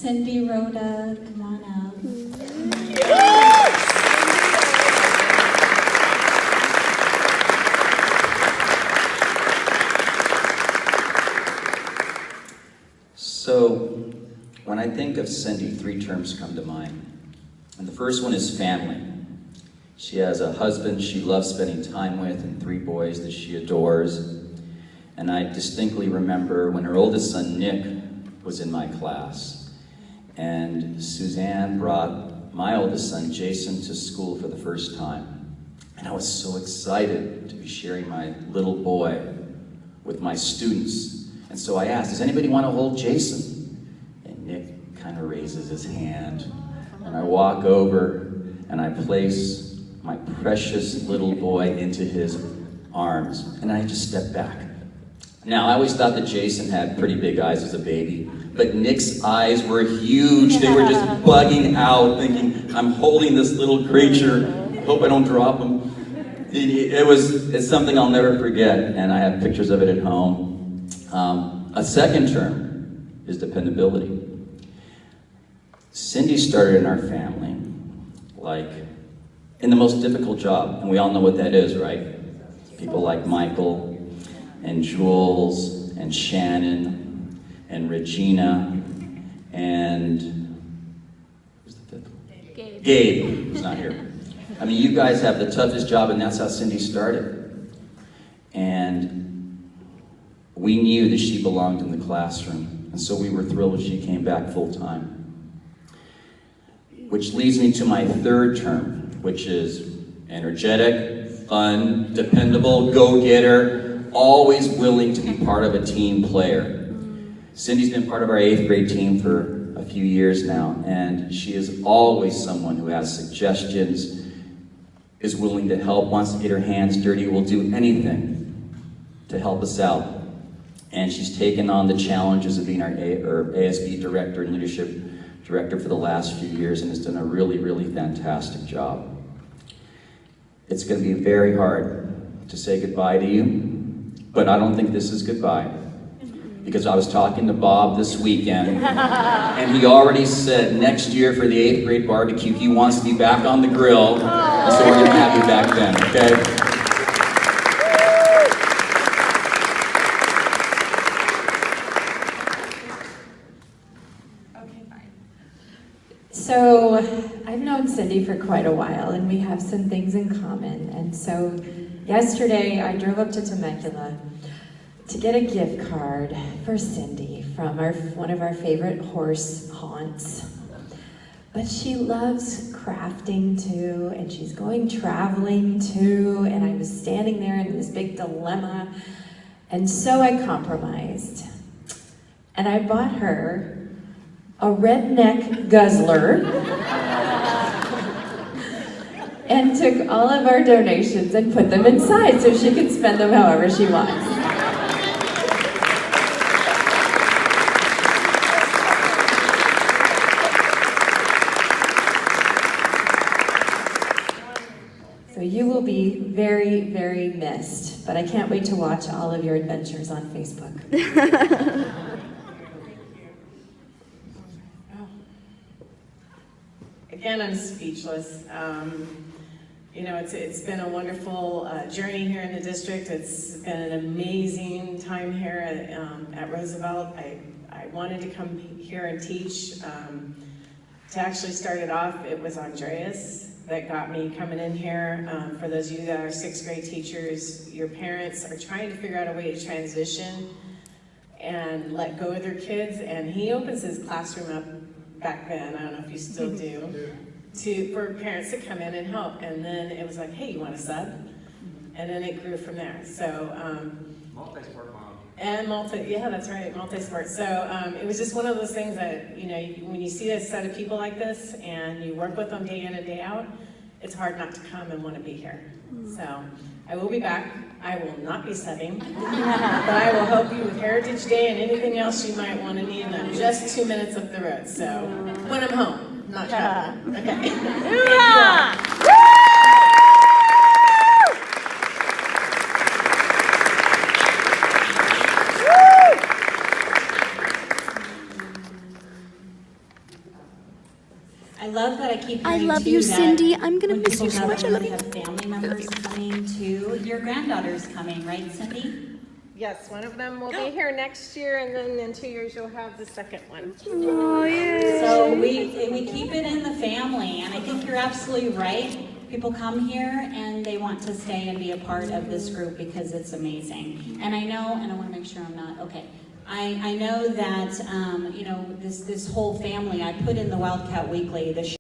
Cindy Rota, come on up. So, when I think of Cindy, three terms come to mind. And the first one is family. She has a husband she loves spending time with and three boys that she adores. And I distinctly remember when her oldest son, Nick, was in my class. And Suzanne brought my oldest son, Jason, to school for the first time. And I was so excited to be sharing my little boy with my students. And so I asked, does anybody want to hold Jason? And Nick kind of raises his hand. And I walk over and I place my precious little boy into his arms. And I just step back. Now, I always thought that Jason had pretty big eyes as a baby, but Nick's eyes were huge. They were just bugging out, thinking, I'm holding this little creature. Hope I don't drop him. It's something I'll never forget, and I have pictures of it at home. A second term is dependability. Cindy started in our family, like, in the most difficult job, and we all know what that is, right? People like Michael, and Jules, and Shannon, and Regina, and who's the fifth one? Gabe, who's not here. I mean, you guys have the toughest job, and that's how Cindy started. And we knew that she belonged in the classroom, and so we were thrilled when she came back full-time. Which leads me to my third term, which is energetic, fun, dependable, go-getter, always willing to be part of a team player. Cindy's been part of our 8th grade team for a few years now, and she is always someone who has suggestions, is willing to help, wants to get her hands dirty, will do anything to help us out. And she's taken on the challenges of being our ASB director and leadership director for the last few years and has done a really, really fantastic job. It's going to be very hard to say goodbye to you, but I don't think this is goodbye. Because I was talking to Bob this weekend, and he already said next year for the 8th grade barbecue, he wants to be back on the grill, and so we're going to have you back then, okay? Okay, fine. So, I've known Cindy for quite a while, and we have some things in common. And so, yesterday, I drove up to Temecula to get a gift card for Cindy from one of our favorite horse haunts. But she loves crafting too, and she's going traveling too, and I was standing there in this big dilemma, and so I compromised. And I bought her a redneck guzzler and took all of our donations and put them inside so she could spend them however she wants. So you will be very, very missed, but I can't wait to watch all of your adventures on Facebook. Again, I'm speechless. You know, it's been a wonderful journey here in the district. It's been an amazing time here at Roosevelt. I wanted to come here and teach. To actually start it off, it was Andreas that got me coming in here. For those of you that are 6th grade teachers, your parents are trying to figure out a way to transition and let go of their kids, and he opens his classroom up back then, I don't know if you still do, for parents to come in and help. And then it was like, hey, you want a sub? And then it grew from there. So, multi-sport mom. And yeah, that's right, multi-sport. So it was just one of those things that, you know, when you see a set of people like this and you work with them day in and day out, it's hard not to come and want to be here. So I will be back. I will not be subbing, but I will help you with Heritage Day and anything else you might want to need. And I'm just 2 minutes up the road, so when I'm home, not traveling. Okay. I love that I keep I hearing love too you, that Cindy. I'm gonna when miss you people so much. I gather, love they you. have family members coming too. Your granddaughter's coming, right, Cindy? Yes, one of them will be here next year, and then in 2 years you'll have the second one. Oh, yeah. So we keep it in the family, and I think you're absolutely right. People come here and they want to stay and be a part of this group because it's amazing. And I know, and I want to make sure I'm not okay. I know that you know this whole family. I put in the Wildcat Weekly the